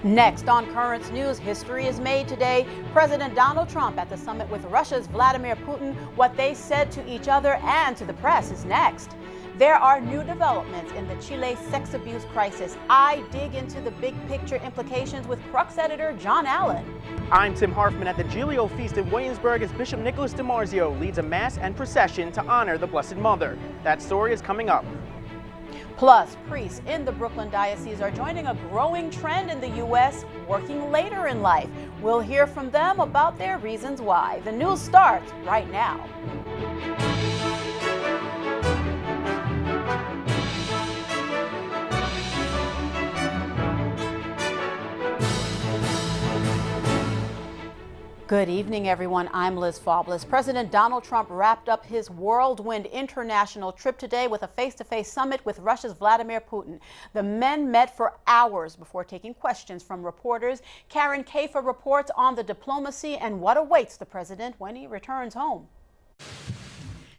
Next on Currents News, history is made today. President Donald Trump at the summit with Russia's Vladimir Putin. What they said to each other and to the press is next. There are new developments in the Chile sex abuse crisis. I dig into the big picture implications with Crux editor John Allen. I'm Tim Harfman at the Giglio Feast in Williamsburg as Bishop Nicholas DiMarzio leads a mass and procession to honor the Blessed Mother. That story is coming up. Plus, priests in the Brooklyn Diocese are joining a growing trend in the U.S., working later in life. We'll hear from them about their reasons why. The news starts right now. Good evening, everyone. I'm Liz Faublas. President Donald Trump wrapped up his whirlwind international trip today with a face-to-face summit with Russia's Vladimir Putin. The men met for hours before taking questions from reporters. Karen Kafer reports on the diplomacy and what awaits the president when he returns home.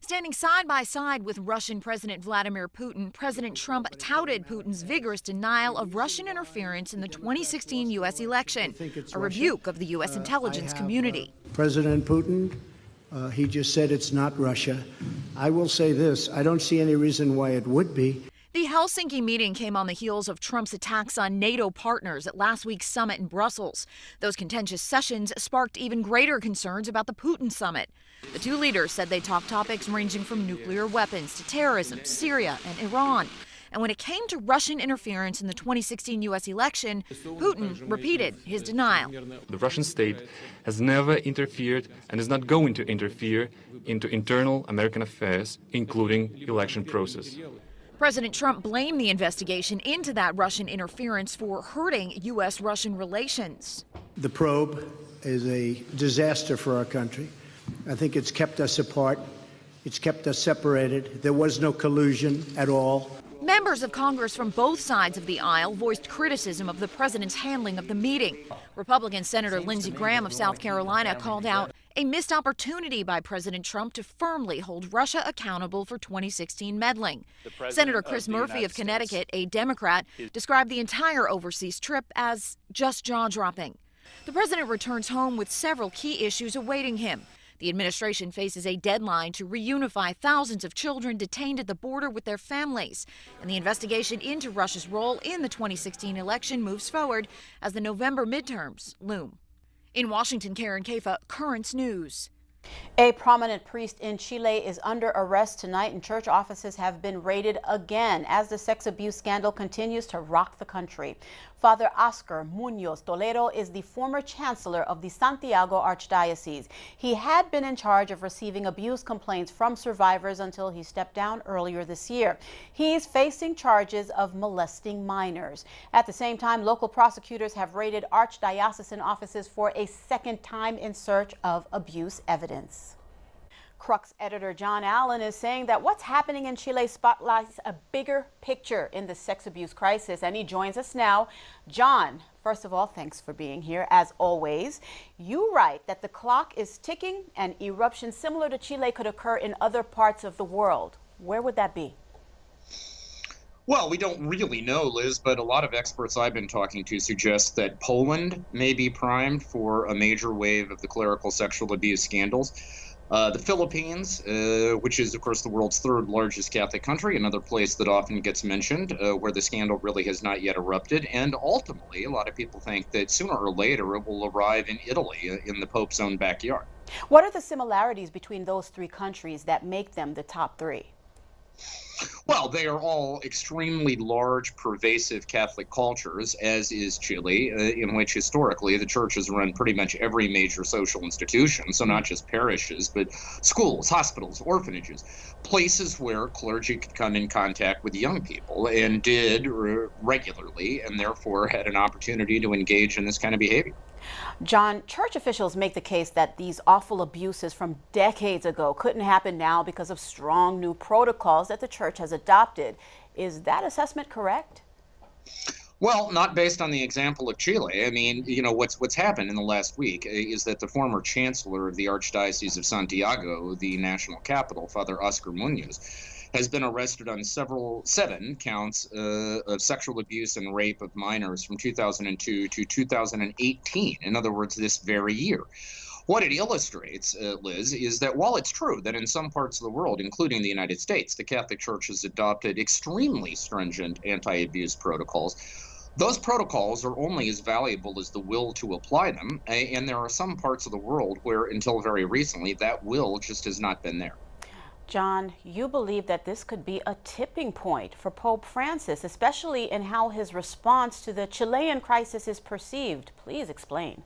Standing side by side with Russian President Vladimir Putin, President Trump touted Putin's vigorous denial of Russian interference in the 2016 U.S. election, a rebuke of the U.S. intelligence community. President Putin, he just said it's not Russia. I will say this, I don't see any reason why it would be. The Helsinki meeting came on the heels of Trump's attacks on NATO partners at last week's summit in Brussels. Those contentious sessions sparked even greater concerns about the Putin summit. The two leaders said they talked topics ranging from nuclear weapons to terrorism, Syria, and Iran. And when it came to Russian interference in the 2016 U.S. election, Putin repeated his denial. The Russian state has never interfered and is not going to interfere into internal American affairs, including election process. President Trump blamed the investigation into that Russian interference for hurting U.S.-Russian relations. The probe is a disaster for our country. I think it's kept us apart. It's kept us separated. There was no collusion at all. Members of Congress from both sides of the aisle voiced criticism of the president's handling of the meeting. Republican Senator Lindsey Graham of South Carolina called out a missed opportunity by President Trump to firmly hold Russia accountable for 2016 meddling. Senator Chris Murphy of Connecticut, a Democrat, described the entire overseas trip as just jaw-dropping. The president returns home with several key issues awaiting him. The administration faces a deadline to reunify thousands of children detained at the border with their families. And the investigation into Russia's role in the 2016 election moves forward as the November midterms loom. In Washington, Karen Kafer, Currents News. A prominent priest in Chile is under arrest tonight, and church offices have been raided again as the sex abuse scandal continues to rock the country. Father Oscar Munoz Toledo is the former chancellor of the Santiago Archdiocese. He had been in charge of receiving abuse complaints from survivors until he stepped down earlier this year. He's facing charges of molesting minors. At the same time, local prosecutors have raided archdiocesan offices for a second time in search of abuse evidence. Crux editor John Allen is saying that what's happening in Chile spotlights a bigger picture in the sex abuse crisis, and he joins us now. John, first of all, thanks for being here, as always. You write that the clock is ticking and eruptions similar to Chile could occur in other parts of the world. Where would that be? Well, we don't really know, Liz, but a lot of experts I've been talking to suggest that Poland may be primed for a major wave of the clerical sexual abuse scandals. The Philippines, which is, of course, the world's third largest Catholic country, another place that often gets mentioned, where the scandal really has not yet erupted. And ultimately, a lot of people think that sooner or later it will arrive in Italy, in the Pope's own backyard. What are the similarities between those three countries that make them the top three? Well, they are all extremely large, pervasive Catholic cultures, as is Chile, in which historically the church has run pretty much every major social institution, so not just parishes, but schools, hospitals, orphanages, places where clergy could come in contact with young people, and did regularly, and therefore had an opportunity to engage in this kind of behavior. John, church officials make the case that these awful abuses from decades ago couldn't happen now because of strong new protocols that the church has adopted. Is that assessment correct? Well, not based on the example of Chile. I mean, you know, what's happened in the last week is that the former chancellor of the Archdiocese of Santiago, the national capital, Father Oscar Munoz, has been arrested on seven counts of sexual abuse and rape of minors from 2002 to 2018. In other words, this very year. What it illustrates, Liz, is that while it's true that in some parts of the world, including the United States, the Catholic Church has adopted extremely stringent anti-abuse protocols, those protocols are only as valuable as the will to apply them, and there are some parts of the world where, until very recently, that will just has not been there. John, you believe that this could be a tipping point for Pope Francis, especially in how his response to the Chilean crisis is perceived. Please explain.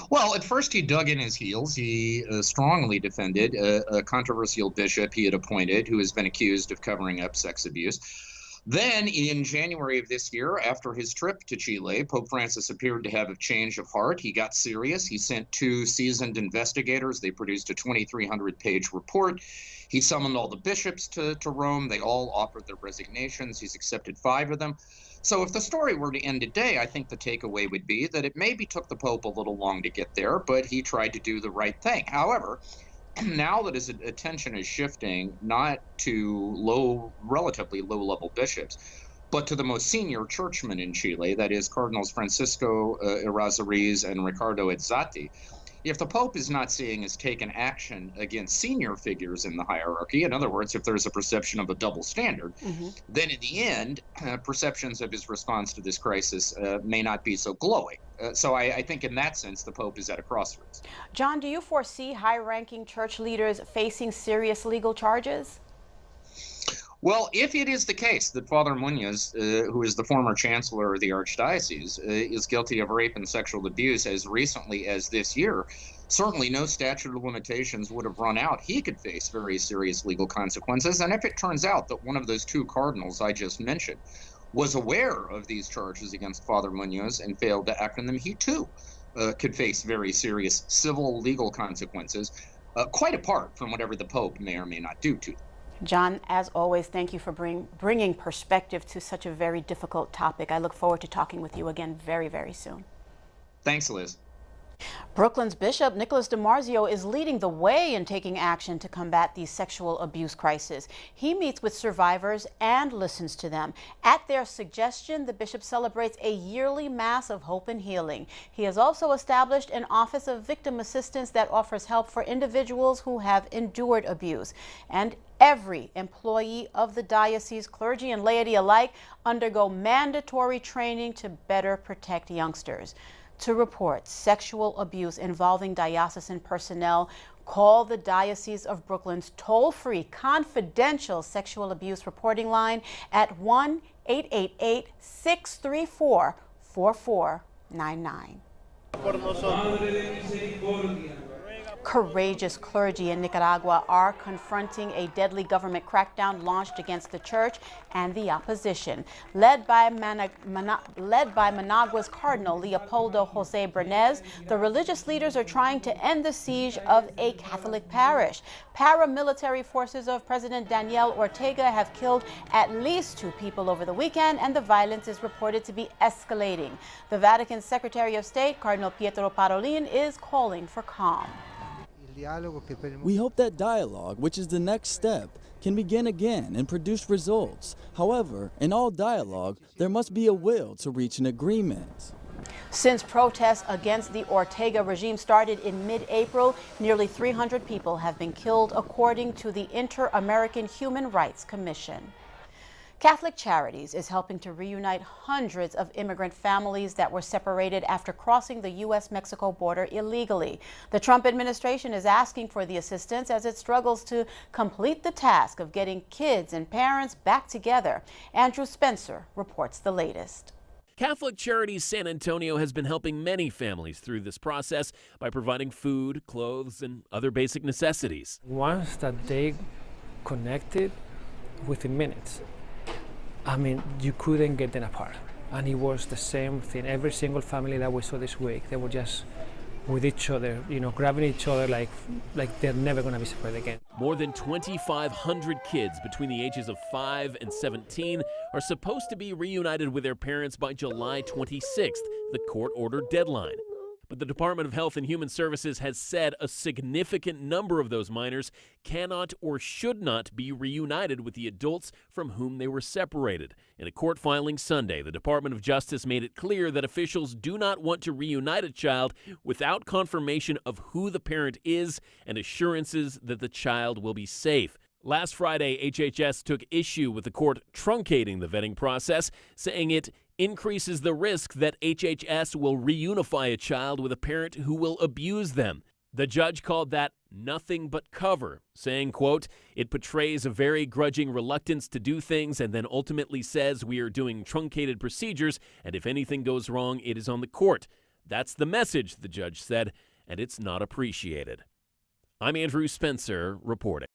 Well, at first he dug in his heels. He strongly defended a controversial bishop he had appointed who has been accused of covering up sex abuse. Then in January of this year, after his trip to Chile, Pope Francis appeared to have a change of heart. He got serious. He sent 2 seasoned investigators. They produced a 2,300-page report. He summoned all the bishops to Rome. They all offered their resignations. He's accepted 5 of them. So if the story were to end today, I think the takeaway would be that it maybe took the Pope a little long to get there, but he tried to do the right thing. However, now that his attention is shifting not to relatively low-level bishops, but to the most senior churchmen in Chile, that is Cardinals Francisco Errázuriz and Ricardo Ezzati, if the Pope is not seeing as taken action against senior figures in the hierarchy, in other words, if there's a perception of a double standard, then in the end, perceptions of his response to this crisis may not be so glowing. So I think in that sense, the Pope is at a crossroads. John, do you foresee high-ranking church leaders facing serious legal charges? Well, if it is the case that Father Munoz, who is the former chancellor of the archdiocese, is guilty of rape and sexual abuse as recently as this year, certainly no statute of limitations would have run out. He could face very serious legal consequences. And if it turns out that one of those 2 cardinals I just mentioned was aware of these charges against Father Munoz and failed to act on them, he too could face very serious civil legal consequences, quite apart from whatever the Pope may or may not do to them. John, as always, thank you for bringing perspective to such a very difficult topic. I look forward to talking with you again very, very soon. Thanks, Liz. Brooklyn's Bishop Nicholas DiMarzio is leading the way in taking action to combat the sexual abuse crisis. He meets with survivors and listens to them. At their suggestion, the bishop celebrates a yearly Mass of Hope and Healing. He has also established an Office of Victim Assistance that offers help for individuals who have endured abuse. And every employee of the diocese, clergy and laity alike, undergo mandatory training to better protect youngsters. To report sexual abuse involving diocesan personnel, call the Diocese of Brooklyn's toll-free confidential sexual abuse reporting line at 1-888-634-4499. Courageous clergy in Nicaragua are confronting a deadly government crackdown launched against the church and the opposition. Led by Managua's Cardinal Leopoldo Jose Bernays, the religious leaders are trying to end the siege of a Catholic parish. Paramilitary forces of President Daniel Ortega have killed at least 2 people over the weekend, and the violence is reported to be escalating. The Vatican Secretary of State, Cardinal Pietro Parolin, is calling for calm. We hope that dialogue, which is the next step, can begin again and produce results. However, in all dialogue, there must be a will to reach an agreement. Since protests against the Ortega regime started in mid-April, nearly 300 people have been killed, according to the Inter-American Human Rights Commission. Catholic Charities is helping to reunite hundreds of immigrant families that were separated after crossing the U.S.-Mexico border illegally. The Trump administration is asking for the assistance as it struggles to complete the task of getting kids and parents back together. Andrew Spencer reports the latest. Catholic Charities San Antonio has been helping many families through this process by providing food, clothes, and other basic necessities. Once that they connected, within minutes, I mean, you couldn't get them apart. And it was the same thing. Every single family that we saw this week, they were just with each other, you know, grabbing each other like they're never going to be separated again. More than 2,500 kids between the ages of 5 and 17 are supposed to be reunited with their parents by July 26th, the court-ordered deadline. But the Department of Health and Human Services has said a significant number of those minors cannot or should not be reunited with the adults from whom they were separated. In a court filing Sunday, the Department of Justice made it clear that officials do not want to reunite a child without confirmation of who the parent is and assurances that the child will be safe. Last Friday, HHS took issue with the court truncating the vetting process, saying it increases the risk that HHS will reunify a child with a parent who will abuse them. The judge called that nothing but cover, saying, quote, "It portrays a very grudging reluctance to do things and then ultimately says we are doing truncated procedures, and if anything goes wrong, it is on the court. That's the message," the judge said, and it's not appreciated. I'm Andrew Spencer reporting.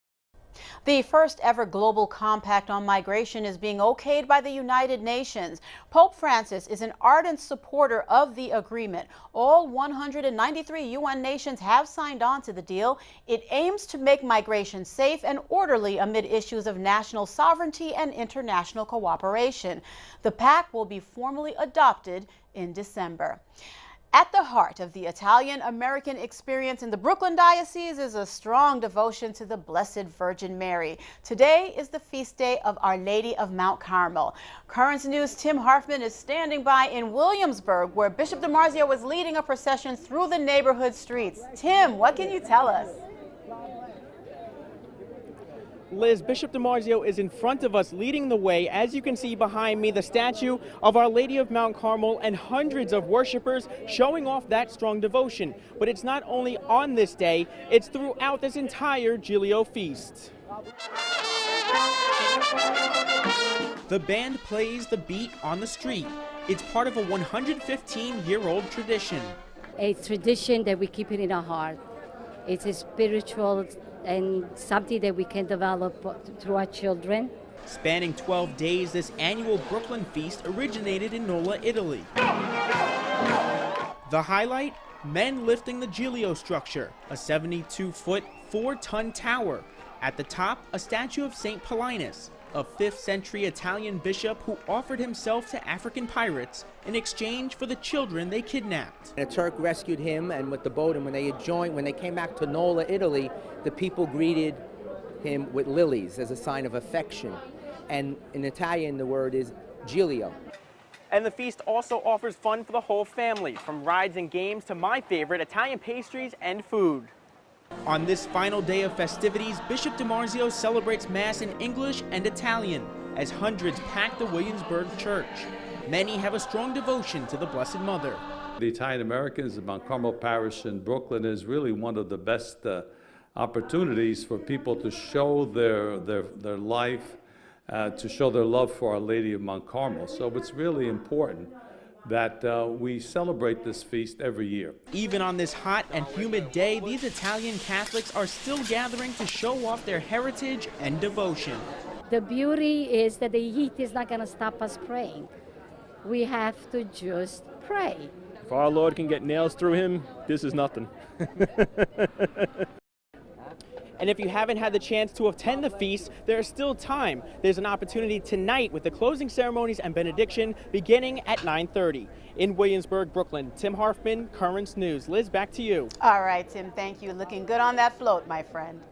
The first ever global compact on migration is being okayed by the United Nations. Pope Francis is an ardent supporter of the agreement. All 193 UN nations have signed on to the deal. It aims to make migration safe and orderly amid issues of national sovereignty and international cooperation. The pact will be formally adopted in December. At the heart of the Italian-American experience in the Brooklyn Diocese is a strong devotion to the Blessed Virgin Mary. Today is the feast day of Our Lady of Mount Carmel. Currents News' Tim Harfman is standing by in Williamsburg, where Bishop DiMarzio is leading a procession through the neighborhood streets. Tim, what can you tell us? Liz, Bishop DiMarzio is in front of us leading the way. As you can see behind me, the statue of Our Lady of Mount Carmel and hundreds of worshipers showing off that strong devotion. But it's not only on this day, it's throughout this entire Giglio feast. The band plays the beat on the street. It's part of a 115-year-old tradition. A tradition that we keep it in our heart. It's a spiritual and something that we can develop through our children. Spanning 12 days, this annual Brooklyn feast originated in Nola, Italy. The highlight? Men lifting the Giglio structure, a 72-foot, 4-ton tower. At the top, a statue of St. Paulinus, a 5th-century Italian bishop who offered himself to African pirates in exchange for the children they kidnapped. A Turk rescued him and with the boat, and when they came back to Nola, Italy, the people greeted him with lilies as a sign of affection. And in Italian, the word is Giglio. And the feast also offers fun for the whole family, from rides and games to my favorite, Italian pastries and food. On this final day of festivities, Bishop DiMarzio celebrates Mass in English and Italian as hundreds pack the Williamsburg church. Many have a strong devotion to the Blessed Mother. The Italian Americans in Mount Carmel Parish in Brooklyn is really one of the best opportunities for people to show their life, to show their love for Our Lady of Mount Carmel. So it's really important that we celebrate this feast every year. Even on this hot and humid day, these Italian Catholics are still gathering to show off their heritage and devotion. The beauty is that the heat is not going to stop us praying. We have to just pray. If our Lord can get nails through him, this is nothing. And if you haven't had the chance to attend the feast, there's still time. There's an opportunity tonight with the closing ceremonies and benediction beginning at 9:30. In Williamsburg, Brooklyn, Tim Harfman, Currents News. Liz, back to you. All right, Tim, thank you. Looking good on that float, my friend.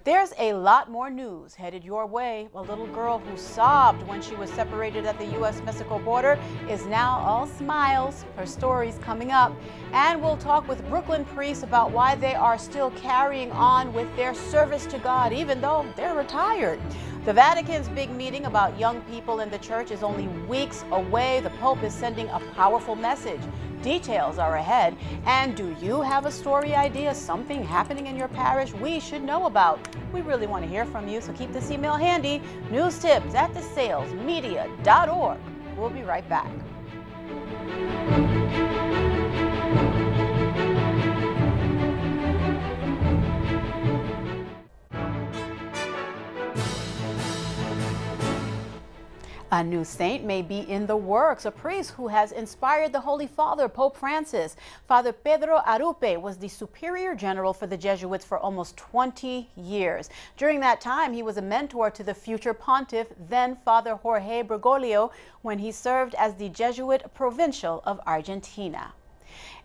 There's a lot more news headed your way. A little girl who sobbed when she was separated at the U.S.-Mexico border is now all smiles. Her story's coming up. And we'll talk with Brooklyn priests about why they are still carrying on with their service to God, even though they're retired. The Vatican's big meeting about young people in the church is only weeks away. The Pope is sending a powerful message. Details are ahead. And do you have a story idea, something happening in your parish we should know about? We really want to hear from you, so keep this email handy, newstips@thesalesmedia.org. We'll be right back. A new saint may be in the works. A priest who has inspired the Holy Father, Pope Francis. Father Pedro Arupe was the Superior General for the Jesuits for almost 20 years. During that time, he was a mentor to the future pontiff, then Father Jorge Bergoglio, when he served as the Jesuit Provincial of Argentina.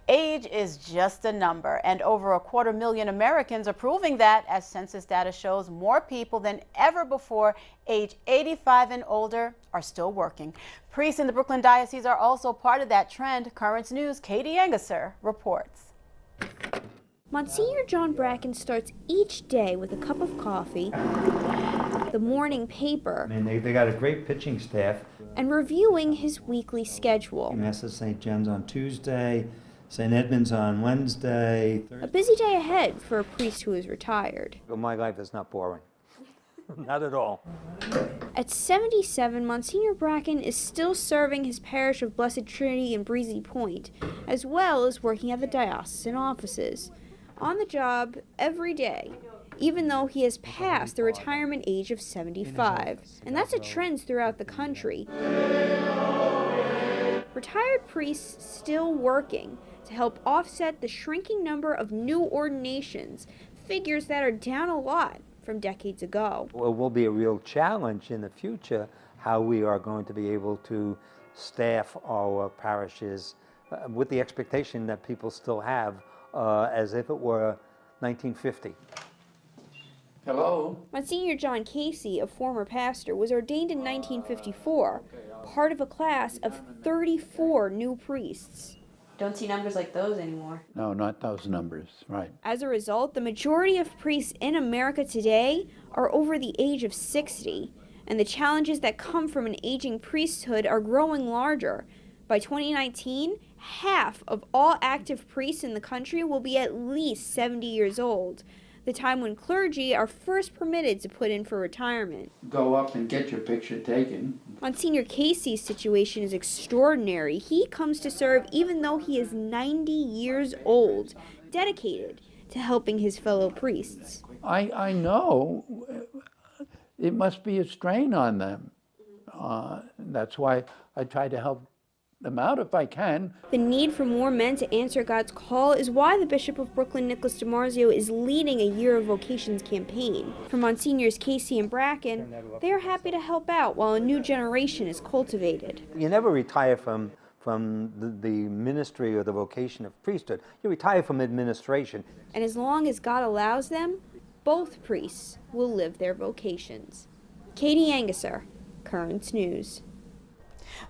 Age is just a number, and over 250,000 Americans are proving that, as census data shows, more people than ever before, age 85 and older, are still working. Priests in the Brooklyn Diocese are also part of that trend. Currents News' Katie Engesser reports. Monsignor John Bracken starts each day with a cup of coffee, the morning paper, they got a great pitching staff, and reviewing his weekly schedule. Mass at St. John's on Tuesday, St. Edmund's on Wednesday. A busy day ahead for a priest who is retired. Well, my life is not boring. Not at all. At 77, Monsignor Bracken is still serving his parish of Blessed Trinity in Breezy Point, as well as working at the diocesan offices. On the job every day, even though he has passed the retirement age of 75. And that's a trend throughout the country. Retired priests still working to help offset the shrinking number of new ordinations, figures that are down a lot from decades ago. Well, it will be a real challenge in the future how we are going to be able to staff our parishes with the expectation that people still have as if it were 1950. Hello? Monsignor John Casey, a former pastor, was ordained in 1954, part of a class of 34 new priests. Don't see numbers like those anymore. No, not those numbers, right. As a result, the majority of priests in America today are over the age of 60, and the challenges that come from an aging priesthood are growing larger. By 2019, half of all active priests in the country will be at least 70 years old, the time when clergy are first permitted to put in for retirement. Go up and get your picture taken. Monsignor Casey's situation is extraordinary. He comes to serve even though he is 90 years old, dedicated to helping his fellow priests. I know it must be a strain on them. That's why I try to help them out if I can. The need for more men to answer God's call is why the Bishop of Brooklyn, Nicholas DiMarzio, is leading a Year of Vocations campaign. For Monsignors Casey and Bracken, they are happy to help out while a new generation is cultivated. You never retire from the ministry or the vocation of priesthood. You retire from administration. And as long as God allows them, both priests will live their vocations. Katie Engesser, Currents News.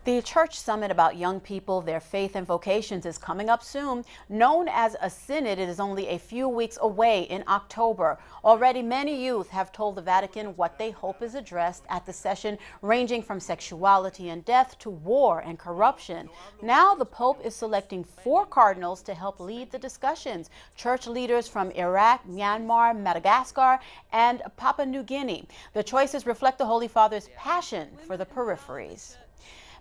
The church summit about young people, their faith and vocations is coming up soon. Known as a synod, it is only a few weeks away in October. Already many youth have told the Vatican what they hope is addressed at the session, ranging from sexuality and death to war and corruption. Now the Pope is selecting 4 cardinals to help lead the discussions. Church leaders from Iraq, Myanmar, Madagascar, and Papua New Guinea. The choices reflect the Holy Father's passion for the peripheries.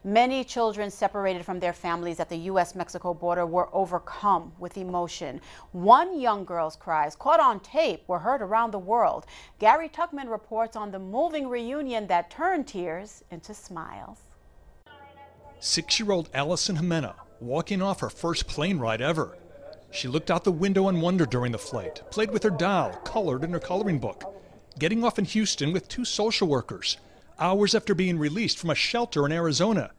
Many children separated from their families at the U.S.-Mexico border were overcome with emotion. One young girl's cries, caught on tape, were heard around the world. Gary Tuckman reports on the moving reunion that turned tears into smiles. 6-year-old Allison Jimena walking off her first plane ride ever. She looked out the window in wonder during the flight, played with her doll, colored in her coloring book. Getting off in Houston with 2 social workers, hours after being released from a shelter in Arizona,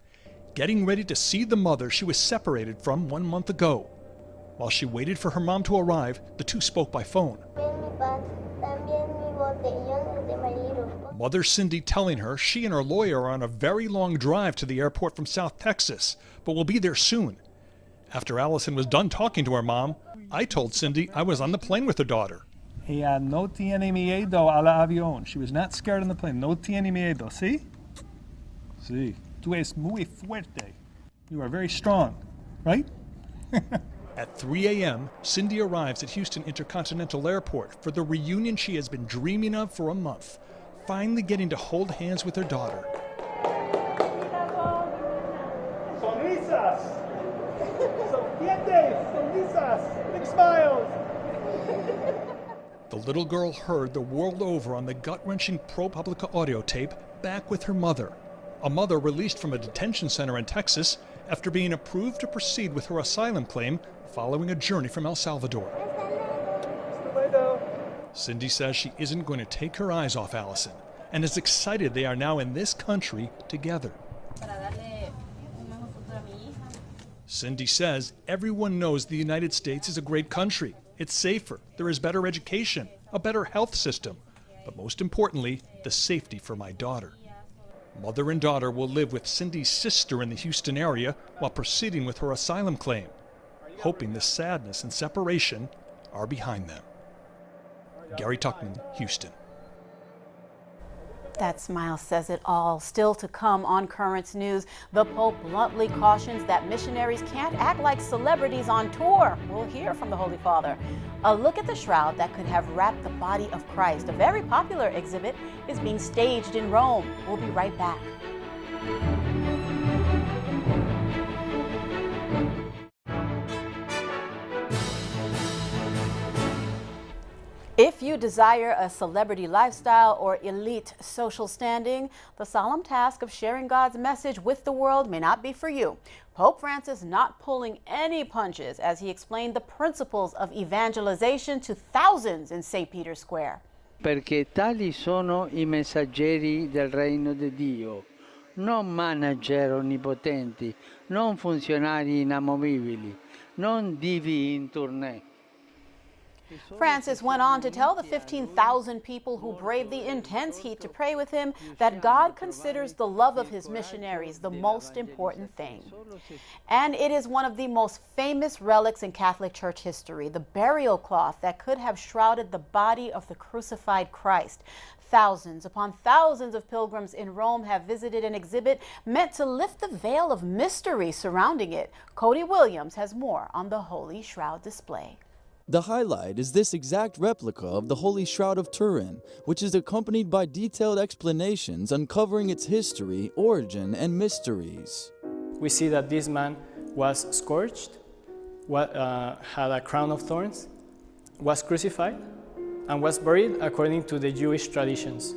getting ready to see the mother she was separated from 1 month ago. While she waited for her mom to arrive, the 2 spoke by phone. Mother Cindy telling her she and her lawyer are on a very long drive to the airport from South Texas, but will be there soon. After Allison was done talking to her mom, I told Cindy I was on the plane with her daughter. Ella no tiene miedo a la avión. She was not scared on the plane. No tiene miedo. ¿Sí? Sí. Tú es muy fuerte. You are very strong, right? At 3 a.m., Cindy arrives at Houston Intercontinental Airport for the reunion she has been dreaming of for a month, finally getting to hold hands with her daughter. Sonrisas! Sonrisas! Big smiles! The little girl heard the world over on the gut-wrenching ProPublica audio tape back with her mother, a mother released from a detention center in Texas after being approved to proceed with her asylum claim following a journey from El Salvador. Cindy says she isn't going to take her eyes off Allison and is excited they are now in this country together. Cindy says everyone knows the United States is a great country. It's safer, there is better education, a better health system, but most importantly, the safety for my daughter. Mother and daughter will live with Cindy's sister in the Houston area while proceeding with her asylum claim, hoping the sadness and separation are behind them. Gary Tuckman, Houston. That smile says it all. Still to come on Currents News, the Pope bluntly cautions that missionaries can't act like celebrities on tour. We'll hear from the Holy Father. A look at the shroud that could have wrapped the body of Christ. A very popular exhibit is being staged in Rome. We'll be right back. If you desire a celebrity lifestyle or elite social standing, the solemn task of sharing God's message with the world may not be for you. Pope Francis not pulling any punches as he explained the principles of evangelization to thousands in St. Peter's Square. Perché tali sono I messaggeri del Regno di Dio, non manager onnipotenti, non funzionari inamovibili, non divi in tournée. Francis went on to tell the 15,000 people who braved the intense heat to pray with him that God considers the love of his missionaries the most important thing. And it is one of the most famous relics in Catholic Church history, the burial cloth that could have shrouded the body of the crucified Christ. Thousands upon thousands of pilgrims in Rome have visited an exhibit meant to lift the veil of mystery surrounding it. Cody Williams has more on the Holy Shroud display. The highlight is this exact replica of the Holy Shroud of Turin, which is accompanied by detailed explanations uncovering its history, origin, and mysteries. We see that this man was scourged, had a crown of thorns, was crucified, and was buried according to the Jewish traditions.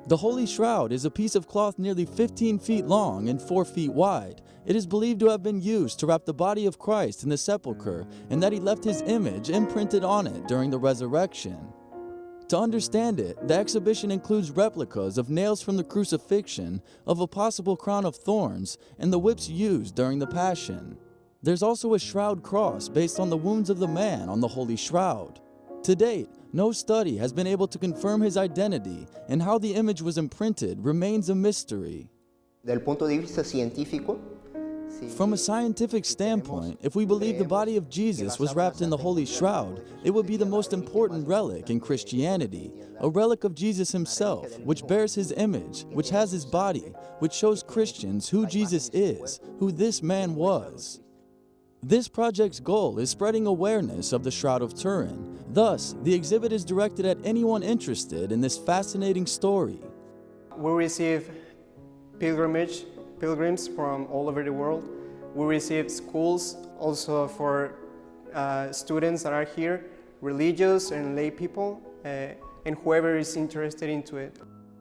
The Holy Shroud is a piece of cloth nearly 15 feet long and 4 feet wide. It is believed to have been used to wrap the body of Christ in the sepulchre, and that he left his image imprinted on it during the resurrection. To understand it, the exhibition includes replicas of nails from the crucifixion, of a possible crown of thorns, and the whips used during the Passion. There's also a shroud cross based on the wounds of the man on the Holy Shroud. To date, no study has been able to confirm his identity, and how the image was imprinted remains a mystery. Del punto de vista científico, from a scientific standpoint, if we believe the body of Jesus was wrapped in the Holy Shroud, it would be the most important relic in Christianity, a relic of Jesus himself, which bears his image, which has his body, which shows Christians who Jesus is, who this man was. This project's goal is spreading awareness of the Shroud of Turin. Thus, the exhibit is directed at anyone interested in this fascinating story. We receive pilgrims from all over the world. We receive schools also for students that are here, religious and lay people, and whoever is interested into it.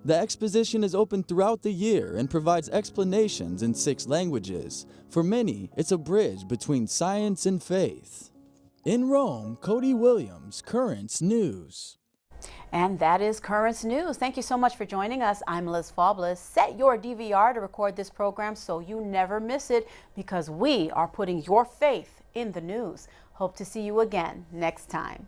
The exposition is open throughout the year and provides explanations in 6 languages. For many, it's a bridge between science and faith. In Rome, Cody Williams, Currents News. And that is Currents News. Thank you so much for joining us. I'm Liz Faublas. Set your DVR to record this program so you never miss it, because we are putting your faith in the news. Hope to see you again next time.